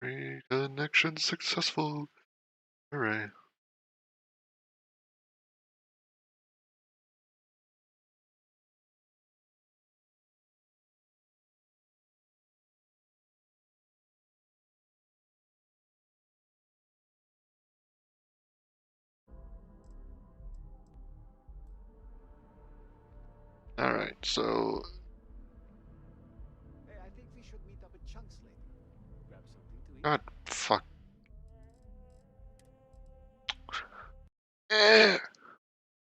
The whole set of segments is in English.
Reconnection successful. Hooray. Alright, so Hey, I think we should meet up at Chunks later. Grab something to eat. God fuck. Eh,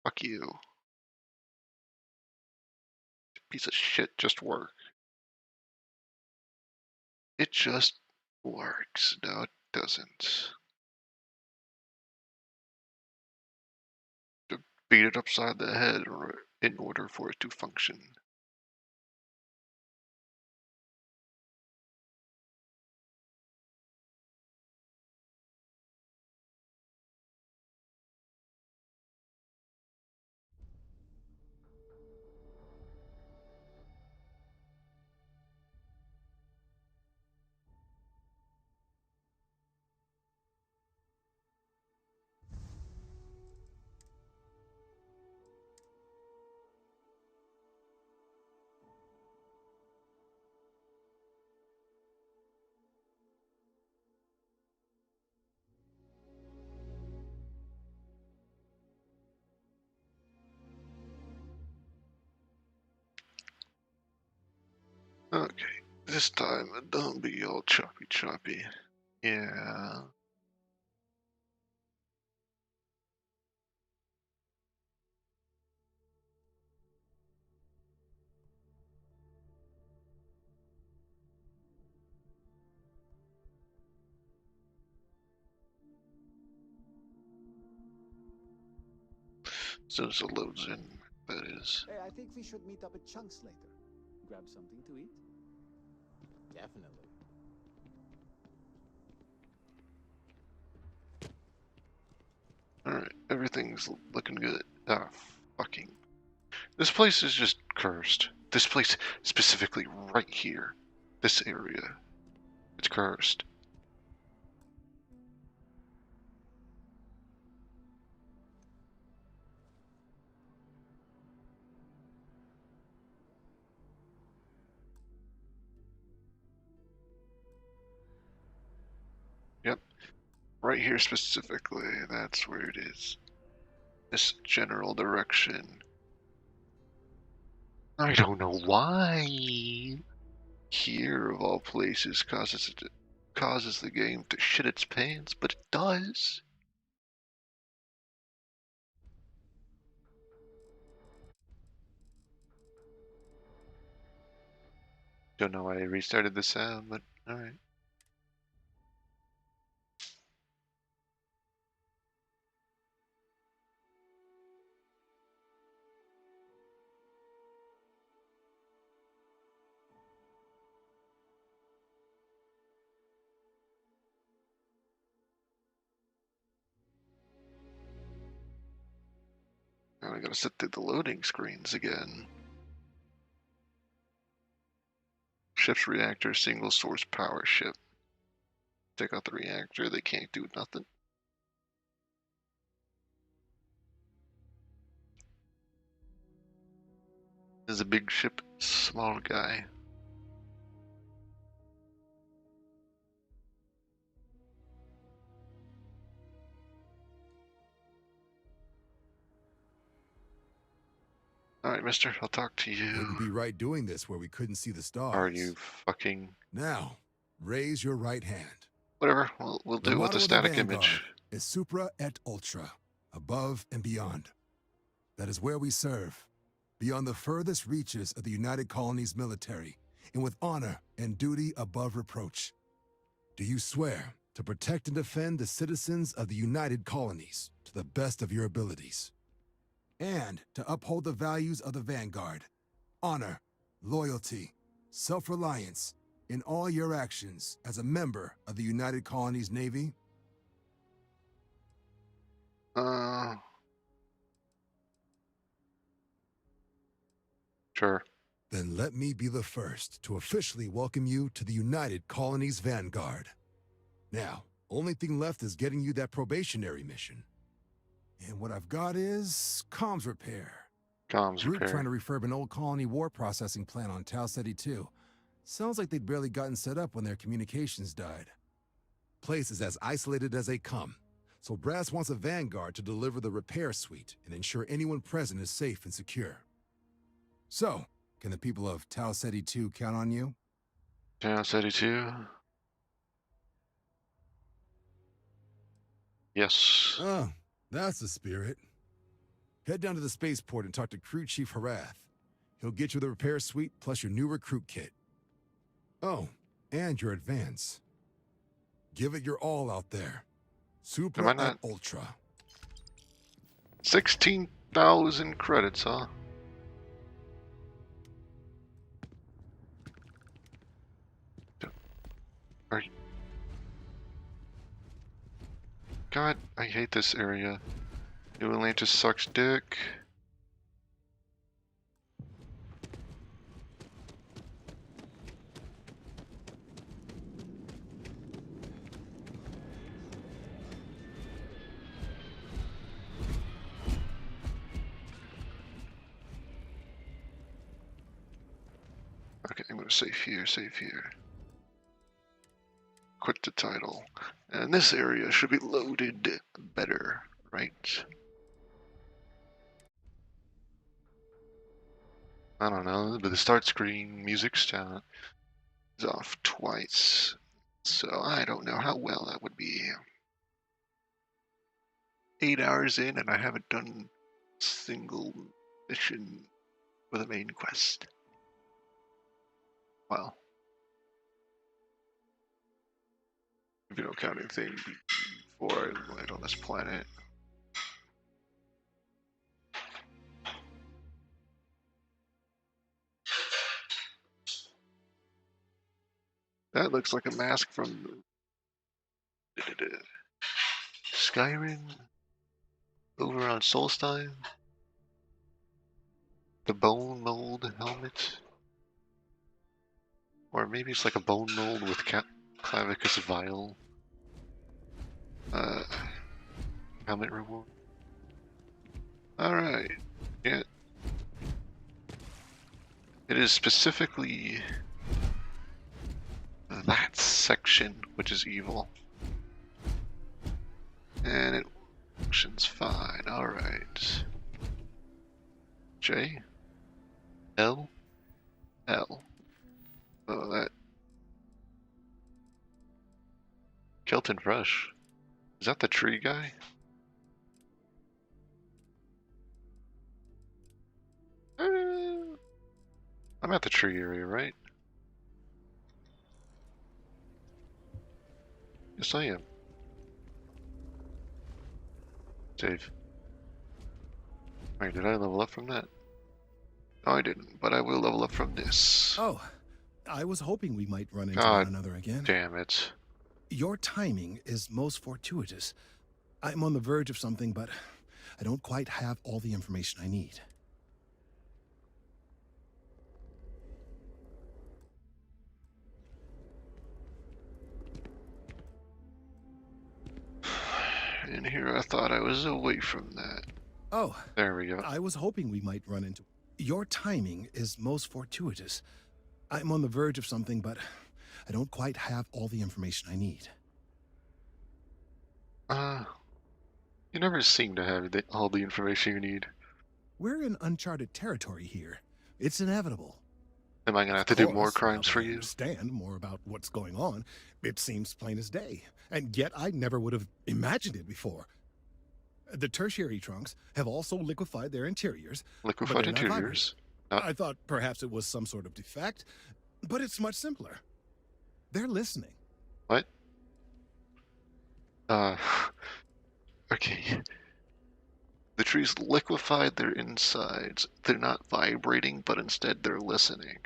fuck you. Piece of shit just work. It just works. No, it doesn't. To beat it upside the head in order for it to function. Okay, this time don't be all choppy. Yeah. As soon as it loads in, that is. Hey, I think we should meet up at Chunks later. Grab something to eat. Definitely. Alright, everything's looking good. Ah, fucking. This place is just cursed. This place, specifically right here. This area. It's cursed. Yep. Right here specifically, that's where it is. This general direction. I don't know why. Here, of all places, causes the game to shit its pants, but it does. Don't know why I restarted the sound, but alright. Now I gotta sit through the loading screens again. Ship's reactor, single source power ship. Take out the reactor, they can't do nothing. This is a big ship, small guy. Alright, mister, I'll talk to you. Wouldn't be right doing this where we couldn't see the stars. Are you fucking... Now, raise your right hand. Whatever, we'll do it with a static image. Is supra et ultra, above and beyond. That is where we serve, beyond the furthest reaches of the United Colonies military, and with honor and duty above reproach. Do you swear to protect and defend the citizens of the United Colonies to the best of your abilities? And to uphold the values of the Vanguard, honor, loyalty, self-reliance, in all your actions as a member of the United Colonies Navy? Sure. Then let me be the first to officially welcome you to the United Colonies Vanguard. Now, only thing left is getting you that probationary mission. And what I've got is comms repair. Comms Group trying repair. to refurb an old colony war processing plant on Tau Ceti 2. Sounds like they'd barely gotten set up when their communications died. Place is as isolated as they come, so Brass wants a vanguard to deliver the repair suite and ensure anyone present is safe and secure. So, can the people of Tau Ceti 2 count on you? Town 32. Yes. Oh, that's the spirit. Head down to the spaceport and talk to Crew Chief Harath. He'll get you the repair suite plus your new recruit kit. Oh, and your advance. Give it your all out there. Am I Supra not- et Ultra. 16,000 credits, huh? Are you... God, I hate this area. New Atlantis sucks dick. Okay, I'm gonna save here, save here. Quit the title. And this area should be loaded better, right? I don't know, but the start screen music's down is off twice. So I don't know how well that would be. 8 hours in and I haven't done a single mission for the main quest. Wow. If you don't count anything before I land on this planet. That looks like a mask from Skyrim over on Solstein. The bone mold helmet. Or maybe it's like a bone mold with Clavicus Vial. Helmet reward. Alright. Yeah. It is specifically that section which is evil. And it functions fine. Alright. J. L. L. Oh, that. Kelton Rush. Is that the tree guy? I'm at the tree area, right? Yes, I am. Save. Wait, did I level up from that? No, I didn't, but I will level up from this. Oh, I was hoping we might run into God one another again. Damn it. Your timing is most fortuitous. I'm on the verge of something, but I don't quite have all the information I need. In here, I thought I was away from that. Oh, There we go. I was hoping we might run into... Your timing is most fortuitous. I'm on the verge of something, but I don't quite have all the information I need. You never seem to have all the information you need. We're in uncharted territory here. It's inevitable. Am I gonna have to Of do more course, crimes now for that I you? understand more about what's going on. It seems plain as day, and yet I never would have imagined it before. The tertiary trunks have also liquefied their interiors. Liquefied they're not interiors. I thought perhaps it was some sort of defect, but it's much simpler. They're listening. What? Okay. The trees liquefied their insides. They're not vibrating, but instead they're listening.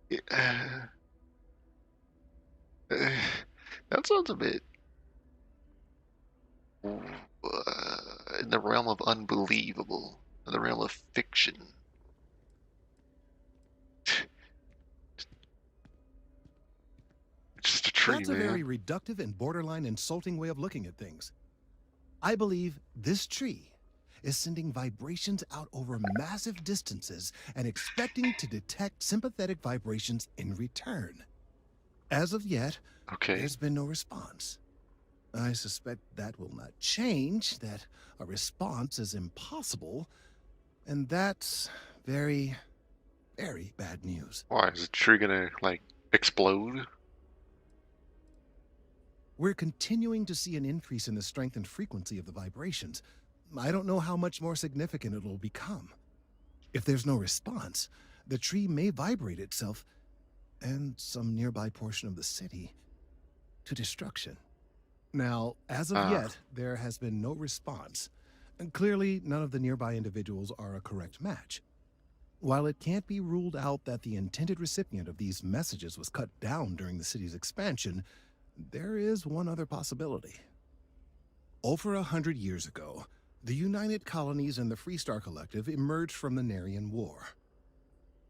Yeah. That sounds a bit in the realm of unbelievable, in the realm of fiction. tree, That's a man. very reductive and borderline insulting way of looking at things. I believe this tree is sending vibrations out over massive distances and expecting to detect sympathetic vibrations in return. As of yet, Okay. there's been no response. I suspect that will not change, that a response is impossible, and that's very, very bad news. Why is the tree gonna like explode? We're continuing to see an increase in the strength and frequency of the vibrations. I don't know how much more significant it'll become. If there's no response, the tree may vibrate itself and some nearby portion of the city to destruction. Now, as of yet, there has been no response. And clearly, none of the nearby individuals are a correct match. While it can't be ruled out that the intended recipient of these messages was cut down during the city's expansion, there is one other possibility. Over 100 years ago, the United Colonies and the Freestar Collective emerged from the Narian War.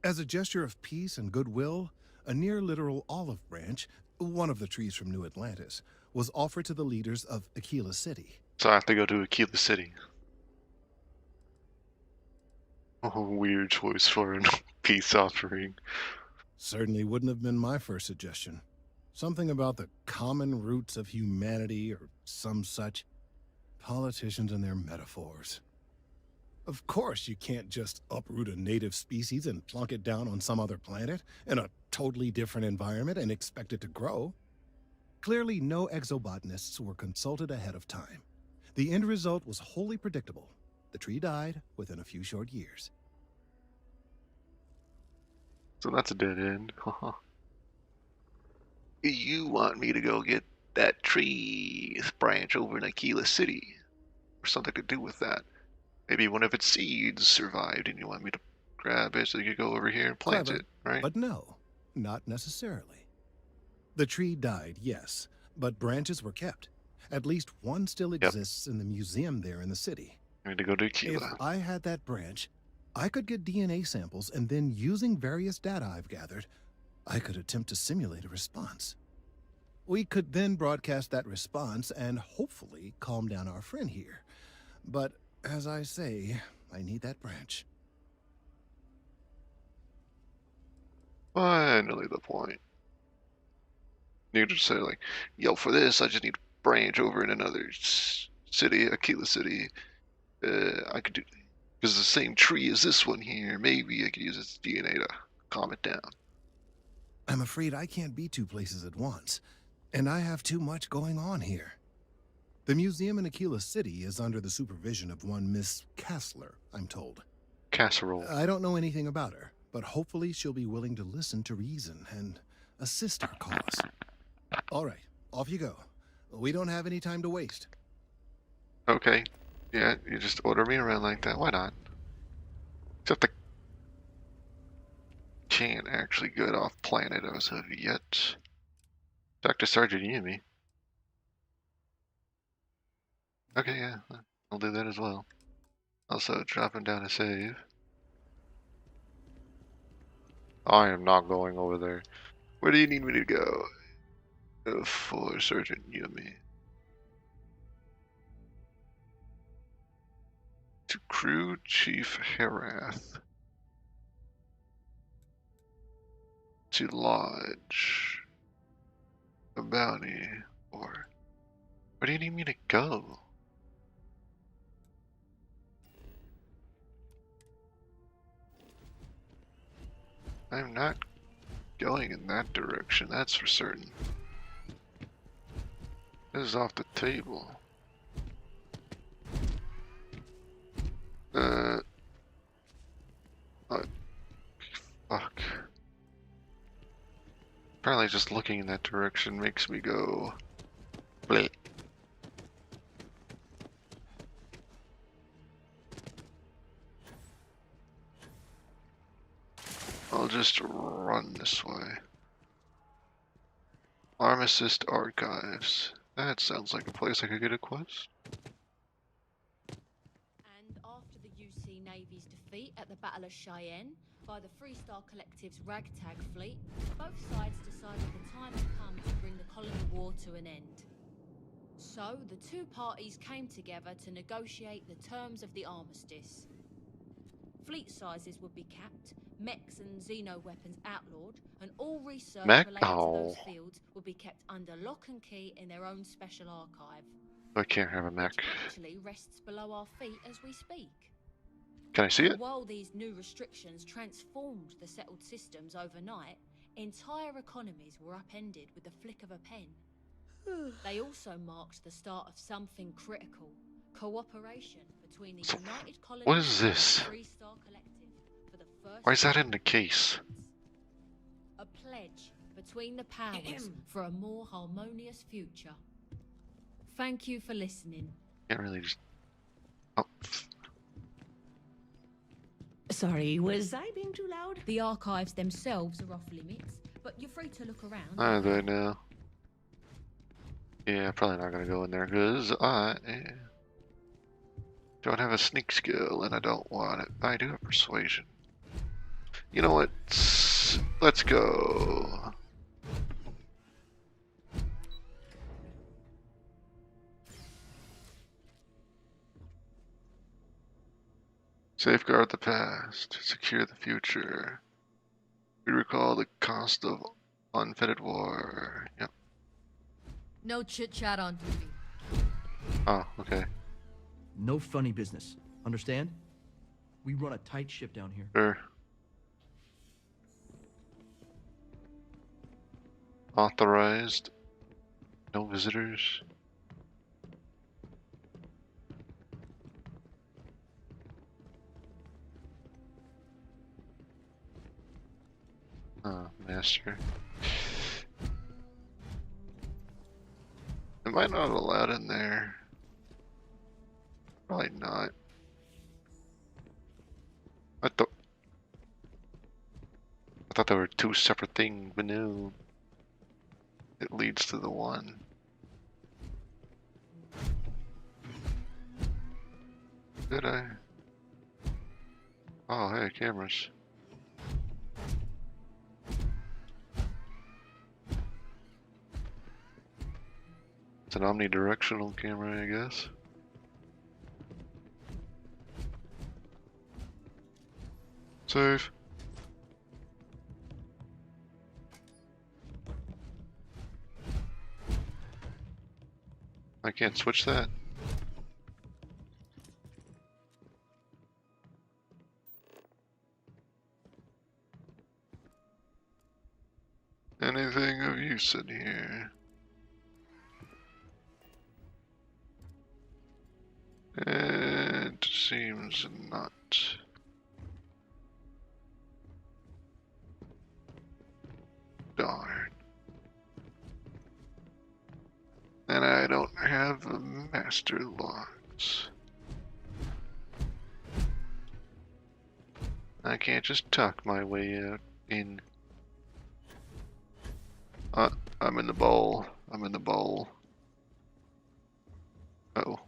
As a gesture of peace and goodwill, a near-literal olive branch, one of the trees from New Atlantis, was offered to the leaders of Aquila City. So I have to go to Aquila City. Oh, weird choice for a peace offering. Certainly wouldn't have been my first suggestion. Something about the common roots of humanity or some such. Politicians and their metaphors. Of course you can't just uproot a native species and plunk it down on some other planet in a totally different environment and expect it to grow. Clearly no exobotanists were consulted ahead of time. The end result was wholly predictable. The tree died within a few short years. So that's a dead end. You want me to go get that tree branch over in Aquila City? Or something to do with that. Maybe one of its seeds survived and you want me to grab it so you can go over here and plant Clever, it, right? but no, not necessarily. The tree died, yes, but branches were kept. At least one still exists in the museum there in the city. I need to go to If Aquila. I had that branch, I could get DNA samples, and then using various data I've gathered, I could attempt to simulate a response. We could then broadcast that response and hopefully calm down our friend here. But as I say, I need that branch. Finally the point. You could just say like, yo, for this I just need a branch over in another city, Aquila City. I could do, because the same tree as this one here, maybe I could use its DNA to calm it down. I'm afraid I can't be two places at once, and I have too much going on here. The museum in Aquila City is under the supervision of one Miss Kassler, I'm told. Casserole. I don't know anything about her, but hopefully she'll be willing to listen to reason and assist our cause. All right, off you go. We don't have any time to waste. Okay. Yeah, you just order me around like that. Why not? Except I can't actually get off planet as of yet. Dr. Sergeant Yumi. Okay, yeah, I'll do that as well. Also, dropping down a save. I am not going over there. Where do you need me to go? For Sergeant Yumi. To Crew Chief Herath. To Lodge. A bounty. Or where do you need me to go? I'm not going in that direction, that's for certain. This is off the table. Fuck. Apparently just looking in that direction makes me go bleh. I'll just run this way. Armistice Archives. That sounds like a place I could get a quest. And after the UC Navy's defeat at the Battle of Cheyenne by the Freestar Collective's ragtag fleet, both sides decided the time had come to bring the colony war to an end. So, the two parties came together to negotiate the terms of the armistice. Fleet sizes would be capped, mechs and xeno weapons outlawed, and all research Mech? related to Oh, those fields would be kept under lock and key in their own special archive, I can't have a mech. which actually rests below our feet as we speak. Can I see And it? while these new restrictions transformed the settled systems overnight, entire economies were upended with the flick of a pen. They also marked the start of something critical: cooperation between the So, United Colonies what is this? and the Freestar Collective for the first Why is that in time the case? a pledge between the powers for a more harmonious future. Thank you for listening. Can't really just. Oh, Sorry, was I being too loud? The archives themselves are off limits, but you're free to look around. I do now. Yeah, probably not gonna go in there because I don't have a sneak skill and I don't want it. I do have persuasion. You know what? Let's go. Safeguard the past, secure the future. We recall the cost of unfettered war. Yep. No chit chat on duty. Oh, okay. No funny business. Understand? We run a tight ship down here. Sure. Authorized. No visitors. Master. Am I not allowed in there? Probably not. I thought they were two separate things, but no. It leads to the one. Did I? Oh, hey, cameras. It's an omnidirectional camera, I guess. Save. I can't switch that. Anything of use in here? It seems not. Darn. And I don't have the master locks. I can't just tuck my way out in. I'm in the bowl. I'm in the bowl. Uh-oh.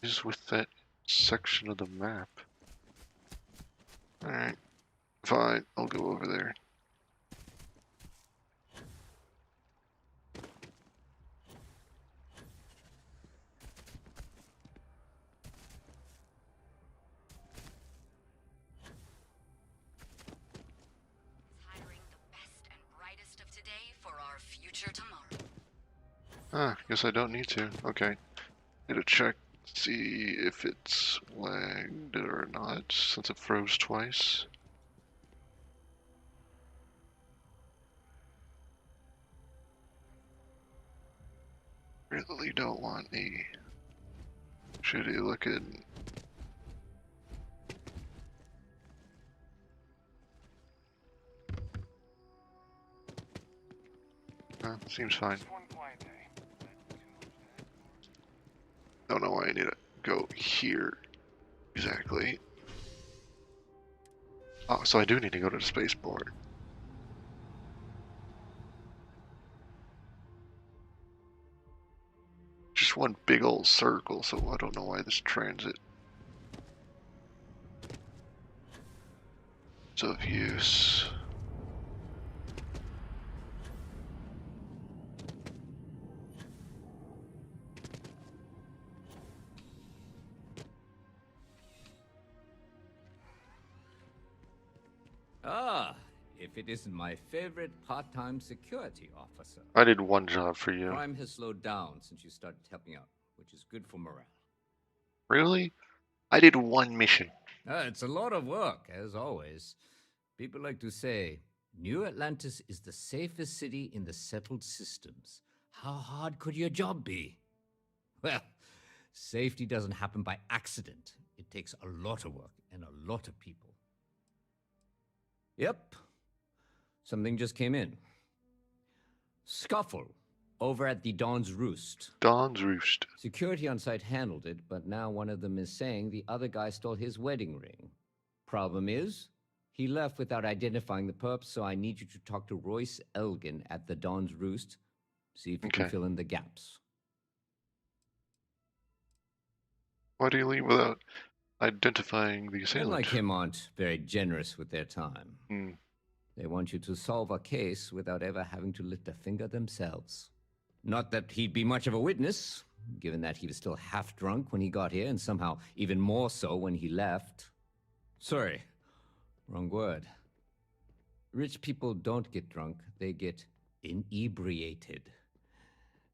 Is with that section of the map. Alright. Fine, I'll go over there. Hiring the best and brightest of today for our future tomorrow. Ah, guess I don't need to. Okay. Need to check, see if it's lagged or not, since it froze twice. Really don't want the shitty looking. Seems fine. Don't know why I need to go here exactly. Oh, so I do need to go to the spaceport. Just one big old circle, so I don't know why this transit is of use. Ah, if it isn't my favorite part-time security officer. I did one job for you. Crime has slowed down since you started helping out, which is good for morale. Really? I did one mission. It's a lot of work, as always. People like to say, New Atlantis is the safest city in the settled systems. How hard could your job be? Well, safety doesn't happen by accident. It takes a lot of work and a lot of people. Yep. Something just came in. Scuffle over at the Dawn's Roost. Dawn's Roost. Security on site handled it, but now one of them is saying the other guy stole his wedding ring. Problem is, he left without identifying the perp, so I need you to talk to Royce Elgin at the Dawn's Roost. See if you can fill in the gaps. Why do you leave without identifying the Men assailant? like him aren't very generous with their time. Hmm. They want you to solve a case without ever having to lift a finger themselves. Not that he'd be much of a witness, given that he was still half drunk when he got here, and somehow even more so when he left. Sorry, wrong word. Rich people don't get drunk, they get inebriated,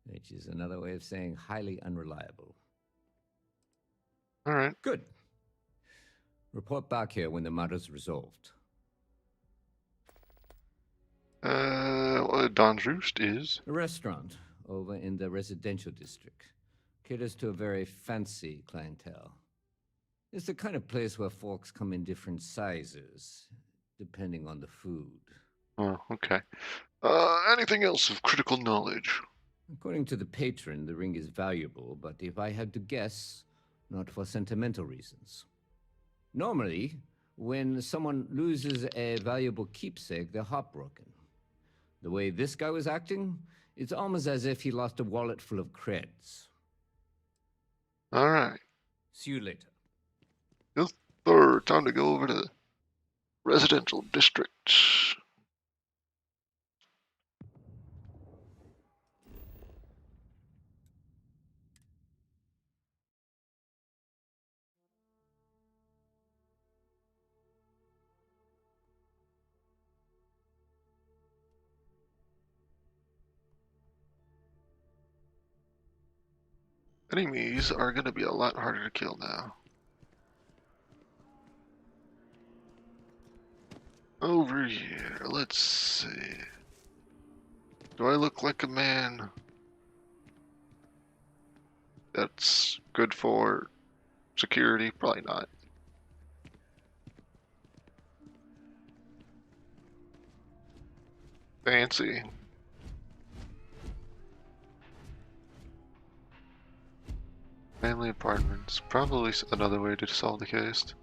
which is another way of saying highly unreliable. All right. Good. Report back here when the matter's resolved. Well, Dawn's Roost is A restaurant over in the residential district. Caters to a very fancy clientele. It's the kind of place where forks come in different sizes, depending on the food. Oh, okay. Anything else of critical knowledge? According to the patron, the ring is valuable, but if I had to guess, not for sentimental reasons. Normally, when someone loses a valuable keepsake, they're heartbroken. The way this guy was acting, it's almost as if he lost a wallet full of creds. All right. See you later. Yes, sir. Time to go over to the residential district. Enemies are going to be a lot harder to kill now. Over here, let's see. Do I look like a man that's good for security? Probably not. Fancy. Family apartments. Probably another way to solve the case.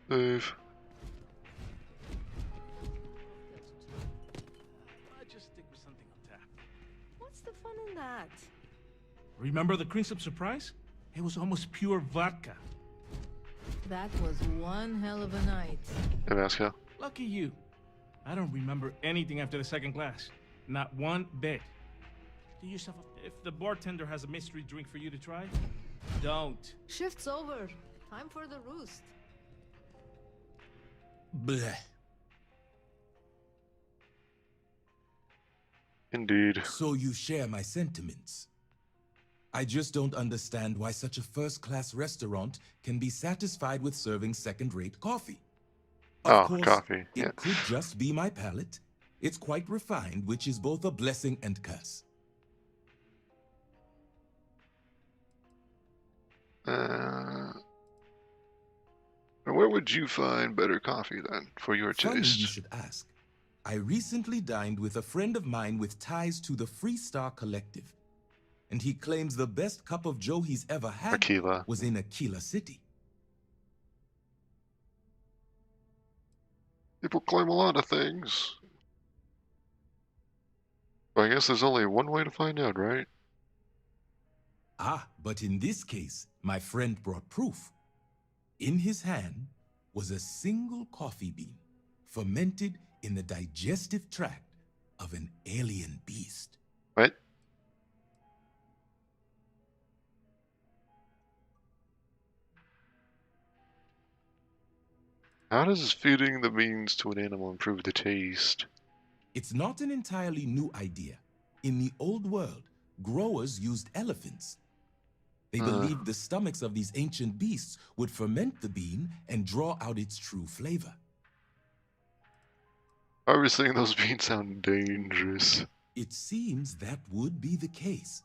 Move. I just stick with something on tap. What's the fun in that? Remember the cream surprise? It was almost pure vodka. That was one hell of a night. Tabasco. Lucky you. I don't remember anything after the second glass. Not one bit. Do yourself if the bartender has a mystery drink for you to try, don't. Shift's over. Time for the roost. Bleh. Indeed. So you share my sentiments. I just don't understand why such a first-class restaurant can be satisfied with serving second-rate coffee. Of course, coffee. Yeah. it could just be my palate. It's quite refined, which is both a blessing and curse. Where would you find better coffee then, for your Funny taste? you should ask. I recently dined with a friend of mine with ties to the Freestar Collective, and he claims the best cup of joe he's ever had Aquila. was in Aquila City. People claim a lot of things. But I guess there's only one way to find out, right? Ah, but in this case, my friend brought proof. In his hand was a single coffee bean, fermented in the digestive tract of an alien beast. What? How does feeding the beans to an animal improve the taste? It's not an entirely new idea. In the old world, growers used elephants. They believed the stomachs of these ancient beasts would ferment the bean and draw out its true flavor. Harvesting those beans sound dangerous. It seems that would be the case.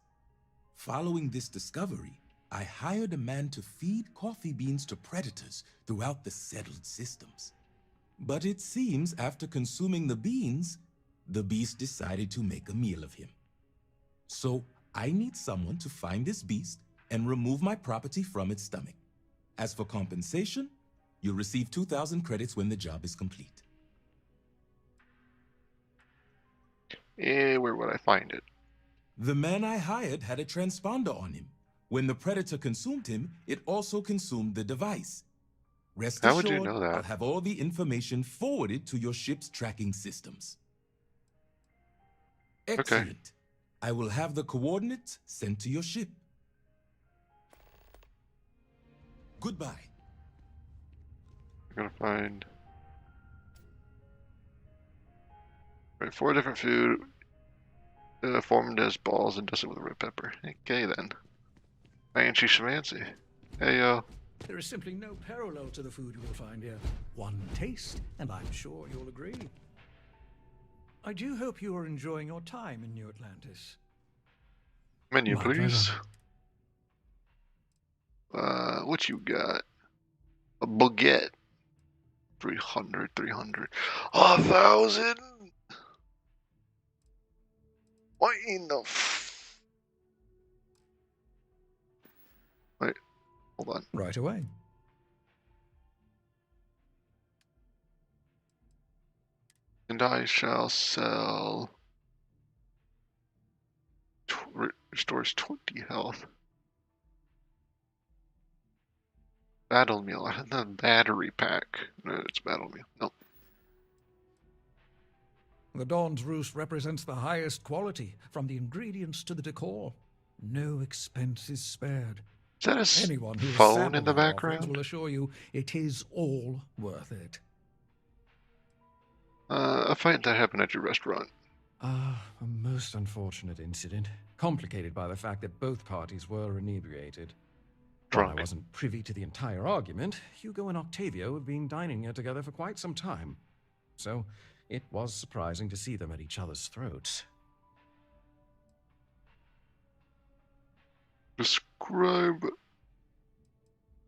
Following this discovery, I hired a man to feed coffee beans to predators throughout the settled systems. But it seems after consuming the beans, the beast decided to make a meal of him. So I need someone to find this beast and remove my property from its stomach. As for compensation, you'll receive 2,000 credits when the job is complete. Where would I find it? The man I hired had a transponder on him. When the predator consumed him, it also consumed the device. Rest How assured, would you know that? I'll have all the information forwarded to your ship's tracking systems. Excellent. Okay. I will have the coordinates sent to your ship. Goodbye. I'm gonna find... Right, 4 different food formed as balls and dusted with red pepper. Okay then. Fancy schmancy. Hey yo. There is simply no parallel to the food you will find here. One taste, and I'm sure you'll agree. I do hope you are enjoying your time in New Atlantis. Menu, My please. What you got? A baguette. 300, 300. 1,000? What in the Wait, hold on. Right away. And I shall sell... Restores 20 health. Battle meal. I had the battery pack. No, it's battle meal. No. The Dawn's Roost represents the highest quality, from the ingredients to the decor. No expense is spared. Is that a Anyone who has phone sampled in the our offerings background? will assure you it is all worth it. A fight that happened at your restaurant. Ah, a most unfortunate incident, complicated by the fact that both parties were inebriated. While Drunk. I wasn't privy to the entire argument, Hugo and Octavio have been dining here together for quite some time. So, it was surprising to see them at each other's throats. Describe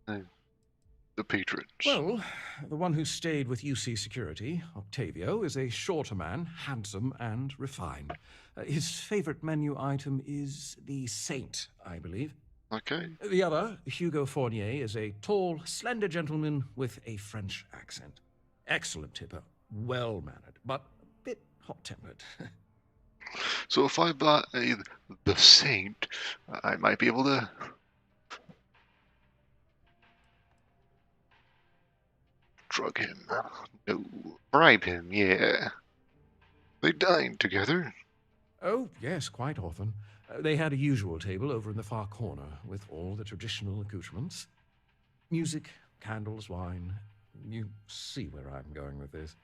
the patrons. Well, the one who stayed with UC Security, Octavio, is a shorter man, handsome and refined. His favorite menu item is the Saint, I believe. Okay. The other, Hugo Fournier, is a tall, slender gentleman with a French accent. Excellent tipper, well-mannered, but a bit hot-tempered. So if I buy the Saint, I might be able to... Drug him. No. Bribe him, yeah. They dined together. Oh, yes, quite often. They had a usual table over in the far corner, with all the traditional accoutrements. Music, candles, wine. You see where I'm going with this.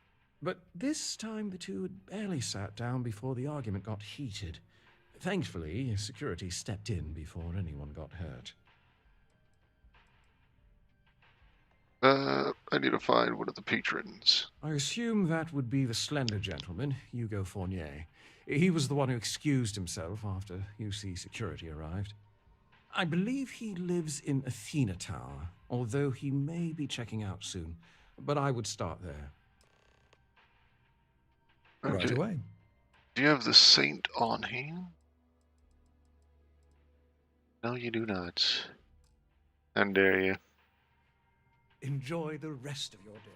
But this time the two had barely sat down before the argument got heated. Thankfully, security stepped in before anyone got hurt. I need to find one of the patrons. I assume that would be the slender gentleman, Hugo Fournier. He was the one who excused himself after UC security arrived. I believe he lives in Athena Tower, although he may be checking out soon. But I would start there. Okay. Right away. Do you have the Saint on hand? No, you do not. How dare you? Enjoy the rest of your day.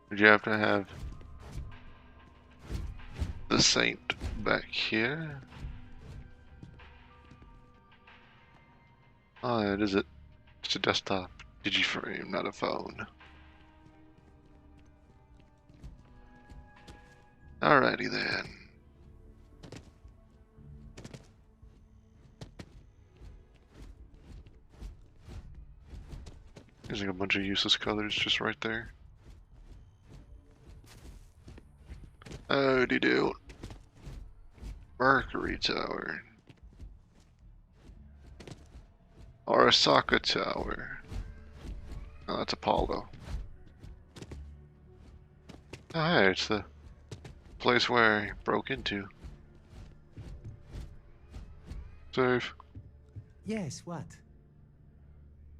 Would you have to have the Saint back here. Oh, it is it. It's a desktop digiframe, not a phone. Alrighty then. There's like a bunch of useless colors just right there. Howdy do. Mercury Tower. Arasaka Tower. Oh, that's Apollo. Oh, hey, it's the place where I broke into. Save. Yes, what?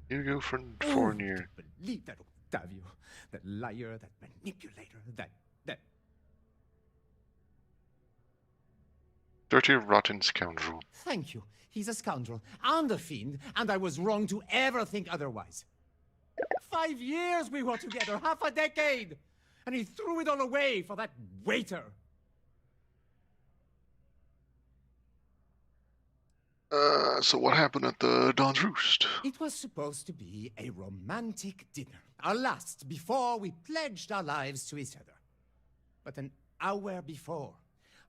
You go for Oh, Fournier. believe that Octavio. That liar, that manipulator, that... Dirty, rotten scoundrel. Thank you. He's a scoundrel and a fiend, and I was wrong to ever think otherwise. 5 years we were together, half a decade! And he threw it all away for that waiter. So what happened at the Don's Roost? It was supposed to be a romantic dinner, our last before we pledged our lives to each other. But an hour before,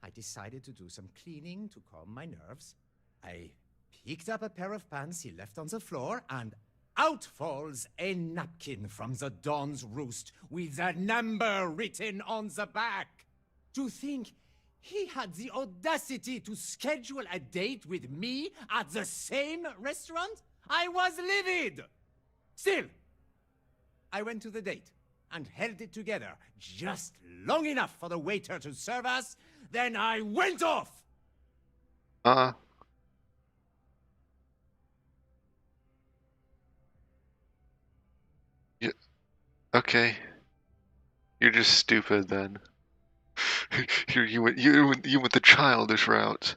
I decided to do some cleaning to calm my nerves. I picked up a pair of pants he left on the floor, and out falls a napkin from the Don's Roost with a number written on the back. To think he had the audacity to schedule a date with me at the same restaurant? I was livid! Still, I went to the date and held it together just long enough for the waiter to serve us. Then I went off! Yeah. Okay. You're just stupid then. you went the childish route.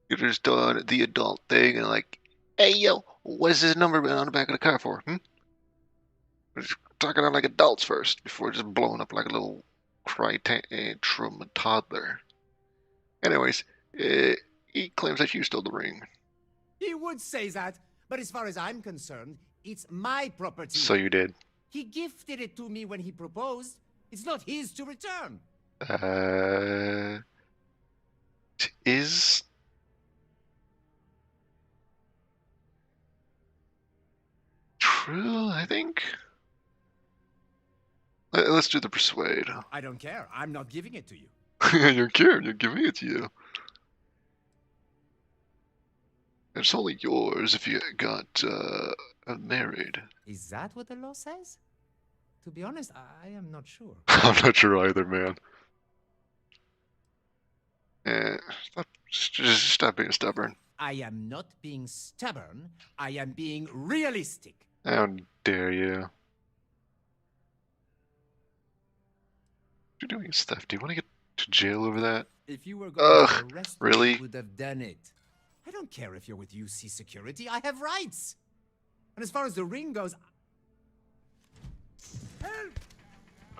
You just done the adult thing and like, hey yo, what's this number on the back of the car for? We're just talking out like adults first before just blowing up like a little cry tantrum toddler. Anyways, he claims that you stole the ring. He would say that, but as far as I'm concerned, it's my property. So you did. He gifted it to me when he proposed. It's not his to return. It is true, I think. Let's do the persuade. I don't care. I'm not giving it to you. You're cured. You're giving it to you. It's only yours if you got married. Is that what the law says? To be honest, I am not sure. I'm not sure either, man. Just stop being stubborn. I am not being stubborn. I am being realistic. How dare you? What you're doing is theft. Do you want to get to jail over that? If you were going to arrest me, really? you would have done it. I don't care if you're with UC security. I have rights. And as far as the ring goes... Help!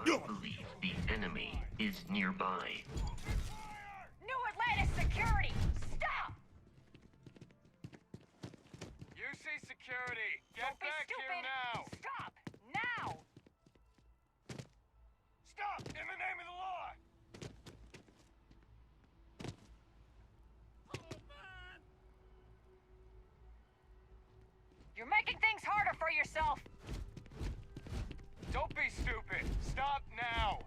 I believe the enemy is nearby. New Atlantis security! Stop! UC security! Get Don't be back stupid! here now! Stop! Now! Stop! In the name of the law! You're making things harder for yourself! Don't be stupid! Stop now!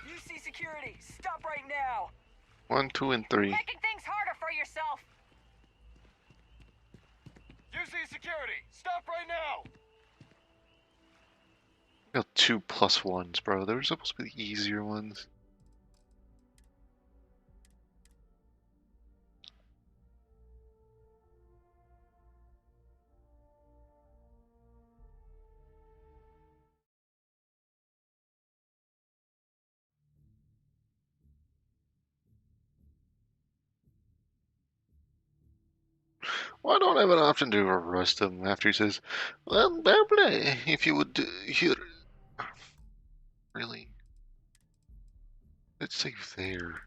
UC security! Stop right now! 1, 2, and 3. Making things harder for yourself! UC security! Stop right now! Got 2 +1s, bro. They were supposed to be the easier ones. Why don't I have an option to arrest him after he says, well, fair play, if you would hear. Really? Let's save there.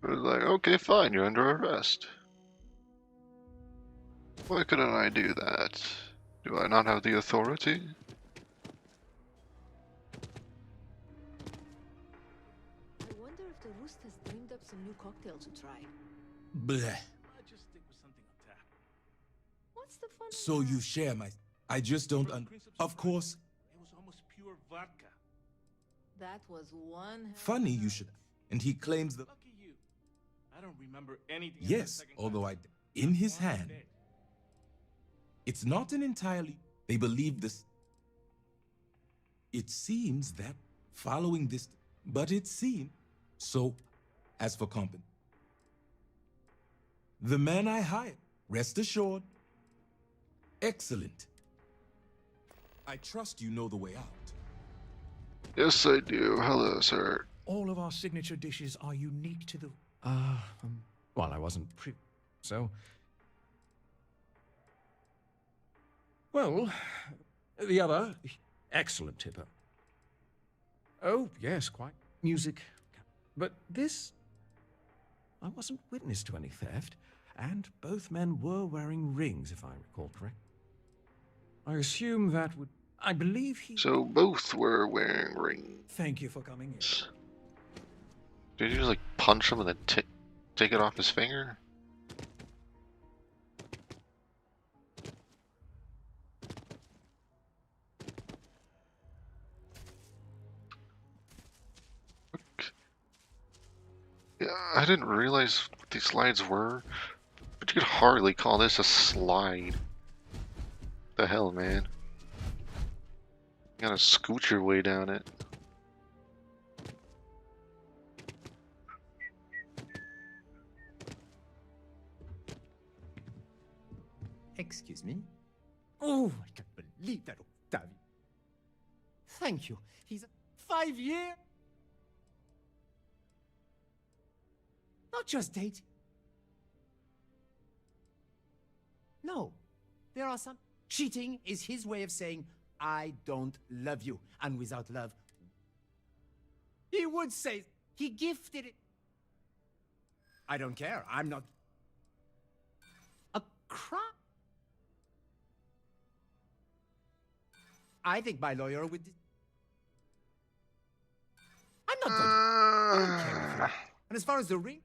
It was like, okay, fine, you're under arrest. Why couldn't I do that? Do I not have the authority? I wonder if the roost has dreamed up some new cocktail to try. Bleh. I'll just stick with something on tap. What's the fun in So that? you share my... I just don't... Of course. It was almost pure vodka. That was one hell Funny of a you should... And he claims the... Lucky you. I don't remember anything. after the Yes, second although class. in his Not one hand... bit. It's not an entirely... They believe this... It seems that following this... But it seems... So, as for company... The man I hired, rest assured... Excellent. I trust you know the way out. Yes, I do. Hello, sir. All of our signature dishes are unique to the... Well, I wasn't so... Well, the other... Excellent tipper. Oh, yes, quite. Music. But this... I wasn't witness to any theft, and both men were wearing rings, if I recall correct. I assume that would... I believe he... So both were wearing rings. Thank you for coming in. Did you just like punch him and then take it off his finger? Yeah, I didn't realize what these slides were, but you could hardly call this a slide. The hell, man? You gotta scoot your way down it. Excuse me? Oh, I can't believe that, Octavio. Thank you. He's 5 years? Not just dating. No, there are some... Cheating is his way of saying, I don't love you. And without love, he would say, he gifted it. I don't care. I'm not... A crime? I think my lawyer would... I'm not going to... I don't care if you're... And as far as the ring...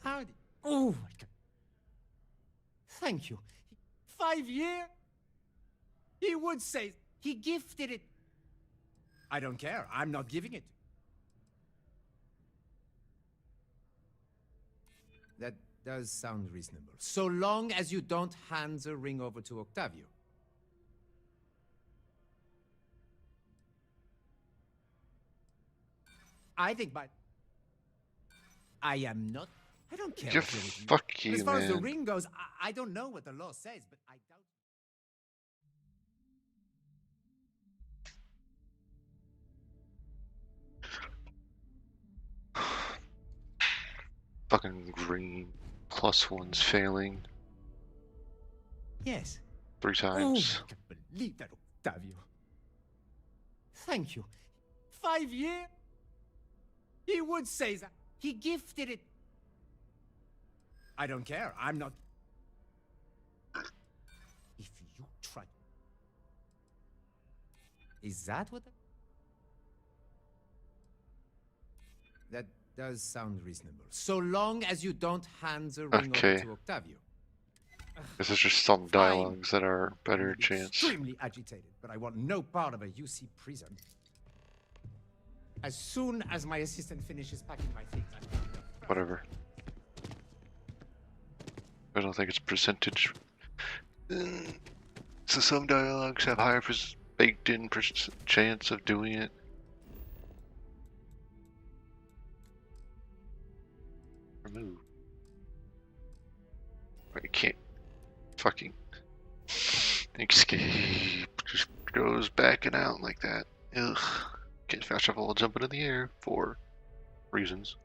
Howdy. Oh, my God. Thank you. 5 years? He would say he gifted it. I don't care. I'm not giving it. That does sound reasonable. So long as you don't hand the ring over to Octavio. I think by... I am not... I don't care. You what you're with me. fuck you, As far as the man. ring goes, I don't know what the law says, but I doubt... Fucking green. +1's failing. Yes. 3 times. Oh, I can't believe that, Octavio. Thank you. 5 years? He would say that. He gifted it. I don't care. I'm not... If you try... Is that what... That does sound reasonable. So long as you don't hand the ring over Okay. to Octavio. This is just some dialogues that are better I'm chance. extremely agitated, but I want no part of a UC prison. As soon as my assistant finishes packing my things, Whatever. I don't think it's percentage. So some dialogues have higher baked in chance of doing it. move. You can't fucking escape. Just goes backing out like that. Ugh. Can't fast travel while jumping in the air for reasons.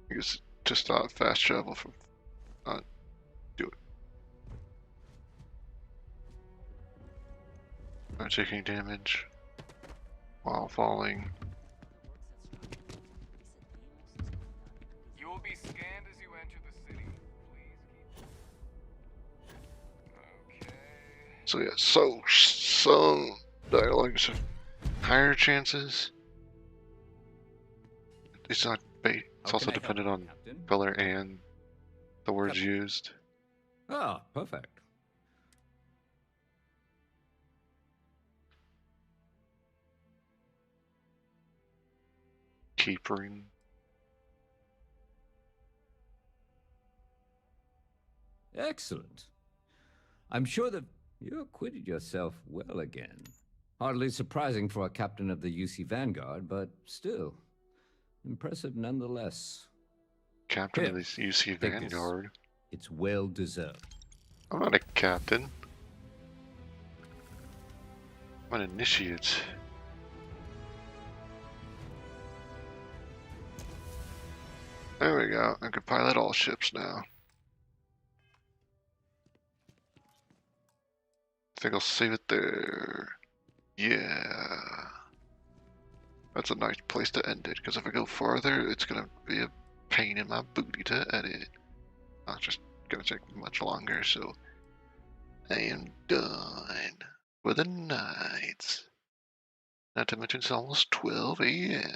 I guess just stop fast travel from not do it. Not taking damage while falling. You will be scanned as you enter the city. Please keep. Okay. So yeah, so some dialogues have higher chances. It's not bait. It's also dependent on color and the words used. Ah, perfect. Keepering. Excellent. I'm sure that you acquitted yourself well again. Hardly surprising for a captain of the UC Vanguard, but still, impressive nonetheless. Captain Here, of the UC take this. Vanguard. It's well deserved. I'm not a captain. I'm an initiate. There we go. I can pilot all ships now. I think I'll save it there. Yeah. That's a nice place to end it, because if I go farther, it's going to be a pain in my booty to edit. It's just going to take much longer, so I am done for the night. Not to mention it's almost 12 a.m.